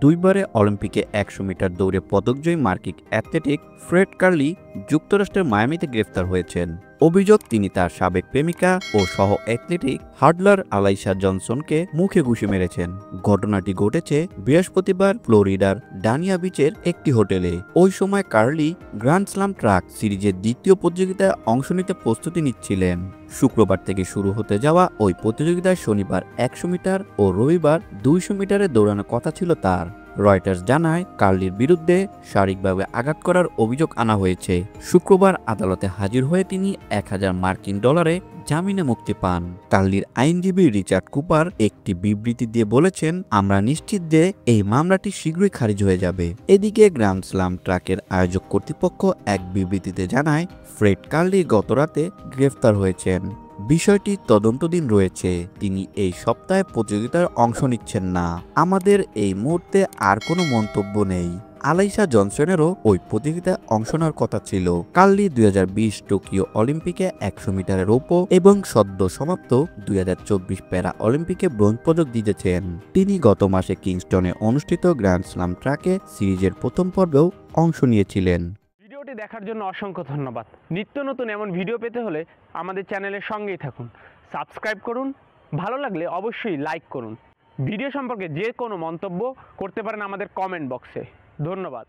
দুইবারে অলিম্পিকে 100 মিটার দৌড়ে পদকজয়ী মার্কিন অ্যাথলেটিক ফ্রেড কার্লি যুক্তরাষ্ট্রের মায়ামিতে গ্রেফতার হয়েছেন। অভিযোগ, তিনি তার সাবেক প্রেমিকা ও সহ অ্যাথলেটিক হার্ডলার আলাইসা জনসনকে মুখে ঘুষি মেরেছেন। ঘটনাটি ঘটেছে বৃহস্পতিবার ফ্লোরিডার ডানিয়া বিচের একটি হোটেলে। ওই সময় কার্লি গ্র্যান্ড স্লাম ট্রাক সিরিজের দ্বিতীয় প্রতিযোগিতায় অংশ নিতে প্রস্তুতি নিচ্ছিলেন। শুক্রবার থেকে শুরু হতে যাওয়া ওই প্রতিযোগিতায় শনিবার 100 মিটার ও রবিবার 200 মিটারে দৌড়ানোর কথা ছিল তার। রয়টার্স জানায়, কার্লির বিরুদ্ধে শারীরিকভাবে আঘাত করার অভিযোগ আনা হয়েছে। শুক্রবার আদালতে হাজির হয়ে তিনি $1000 জামিনে মুক্তি পান। কার্লির আইনজীবী রিচার্ড কুপার একটি বিবৃতি দিয়ে বলেছেন, আমরা নিশ্চিত যে এই মামলাটি শীঘ্রই খারিজ হয়ে যাবে। এদিকে গ্র্যান্ড স্লাম ট্রাকের আয়োজক কর্তৃপক্ষ এক বিবৃতিতে জানায়, ফ্রেড কার্লি গতরাতে গ্রেফতার হয়েছেন। বিষয়টি তদন্তাধীন রয়েছে। তিনি এই সপ্তাহে প্রতিযোগিতায় অংশ নিচ্ছেন না। আমাদের এই মুহূর্তে আর কোনো মন্তব্য নেই। আলাইসা জনসনেরও ওই প্রতিযোগিতায় অংশ নেওয়ার কথা ছিল। কার্লি 2020 টোকিও অলিম্পিকে 100 মিটারের রৌপ্য এবং সদ্য সমাপ্ত 2024 প্যারা অলিম্পিকে ব্রোঞ্জ পদক জিতেছেন। তিনি গত মাসে কিংস্টনে অনুষ্ঠিত গ্র্যান্ড স্লাম ট্র্যাকে সিরিজের প্রথম পর্বেও অংশ নিয়েছিলেন। ভিডিওটি দেখার জন্য অসংখ্য ধন্যবাদ। নিত্য নতুন এমন ভিডিও পেতে হলে আমাদের চ্যানেলের সঙ্গেই থাকুন, সাবস্ক্রাইব করুন, ভালো লাগলে অবশ্যই লাইক করুন। ভিডিও সম্পর্কে যে কোনো মন্তব্য করতে পারেন আমাদের কমেন্ট বক্সে। ধন্যবাদ।